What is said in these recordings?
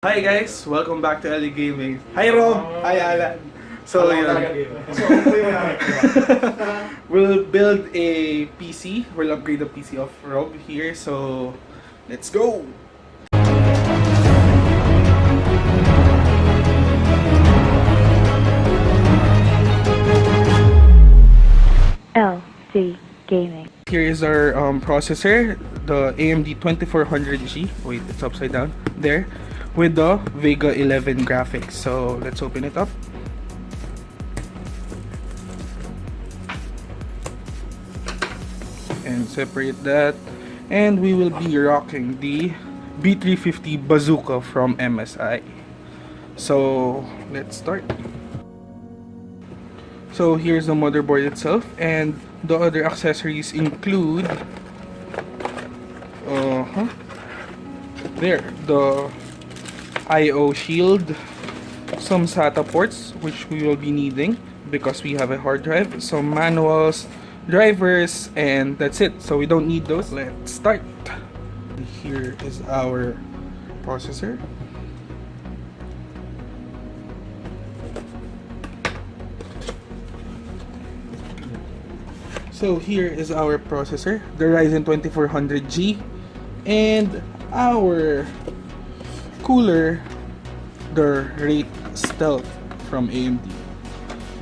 Hi guys, welcome back to LDGaming. Hi Rob, hi Alan. So we'll build a PC. We'll upgrade the PC of Rob here. So let's go. LDGaming. Here is our processor, the AMD 2400G. Wait, it's upside down. There, with the Vega 11 graphics. So let's open it up. And separate that. And we will be rocking the B350 Bazooka from MSI. So let's start. So here's the motherboard itself, and the other accessories include the I/O shield, some SATA ports which we will be needing because we have a hard drive, some manuals, drivers, and that's it. So we don't need those. Let's start. Here is our processor. So here is our processor, the Ryzen 2400G, and our cooler, the Wraith Stealth from AMD.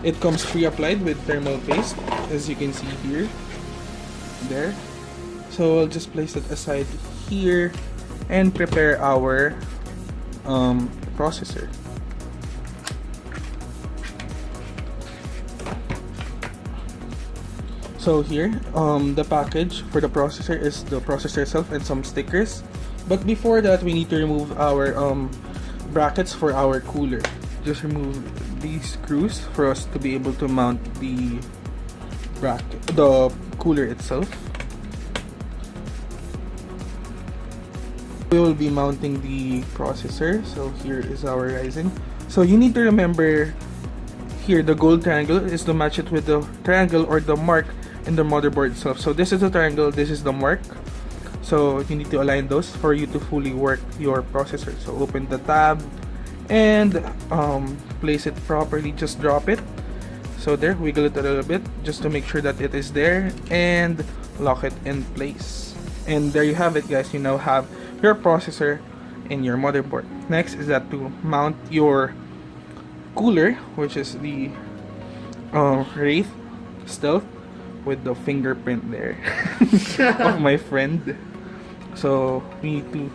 It comes pre-applied with thermal paste, as you can see here, there. So I'll just place it aside here and prepare our processor. So here, the package for the processor is the processor itself and some stickers. But before that, we need to remove our brackets for our cooler. Just remove these screws for us to be able to mount the cooler itself. We will be mounting the processor. So here is our Ryzen. So you need to remember here, the gold triangle is to match it with the triangle or the mark in the motherboard itself. So this is the triangle, this is the mark. So you need to align those for you to fully work your processor. So open the tab and place it properly. Just drop it. So there, wiggle it a little bit just to make sure that it is there, and lock it in place. And there you have it, guys. You now have your processor and your motherboard. Next is that to mount your cooler, which is the Wraith Stealth with the fingerprint there of my friend. So we need to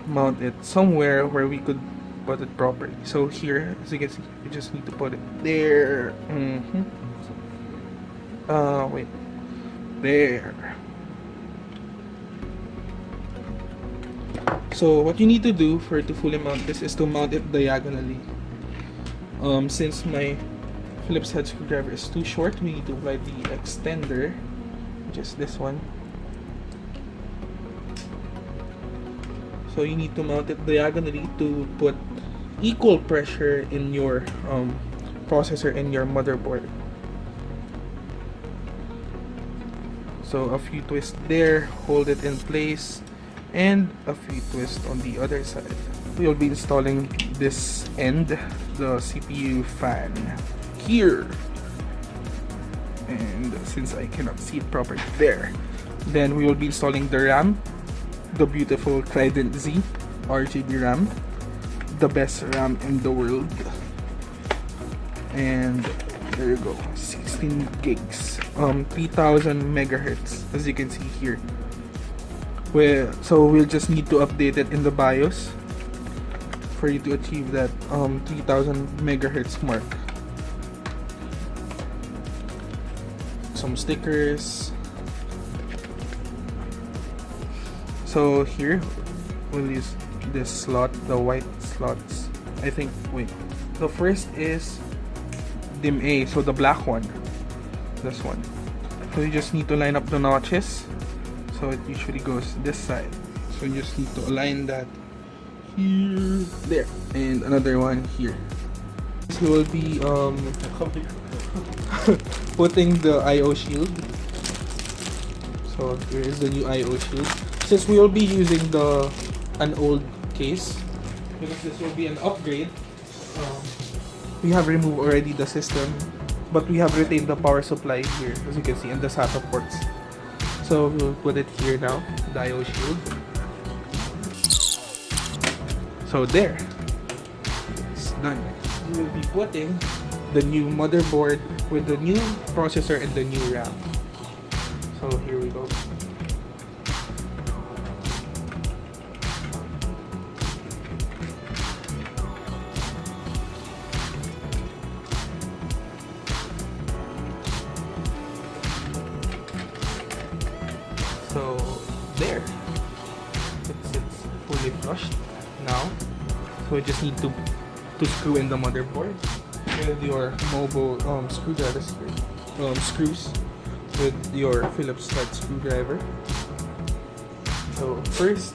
mount it somewhere where we could put it properly. So here, as you can see, we just need to put it there. Wait, there. So what you need to do for it to fully mount this is to mount it diagonally. Since my Phillips head screwdriver is too short, we need to apply the extender, which is this one. So you need to mount it diagonally to put equal pressure in your processor and your motherboard. So a few twists there, hold it in place, and a few twists on the other side. We'll be installing this end, the CPU fan, here. And since I cannot see it properly, there. Then we will be installing the RAM, the beautiful Trident Z RGB RAM, the best RAM in the world. And there you go, 16 gigs, 3000 megahertz, as you can see here. So we'll just need to update it in the BIOS for you to achieve that 3000 megahertz mark. Some stickers. So here we'll use this slot, the white slots. I think, wait, the first is dim A, so the black one, this one. So you just need to line up the notches. So it usually goes this side. So you just need to align that here, there, and another one here. So we'll be putting the I/O shield. So here is the new I/O shield. Since we will be using an old case, because this will be an upgrade. We have removed already the system, but we have retained the power supply here, as you can see, and the SATA ports. So we'll put it here now, the IO shield. So there, it's done. We will be putting the new motherboard with the new processor and the new RAM. So here we go. So there, it's fully flushed now. So we just need to screw in the motherboard with your MOBO screwdrivers here, screws with your Phillips head screwdriver. So first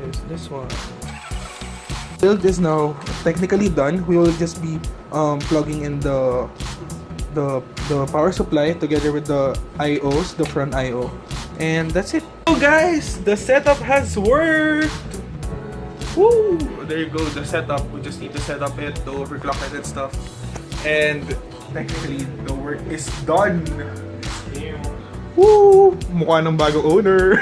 is this one. Build is now technically done. We will just be plugging in the power supply together with the IOs, the front IO, and that's it. So guys, the setup has worked. Woo! There you go, the setup. We just need to set up it, the overclock it and stuff. And technically, the work is done. Woo! Mukha ng bago owner.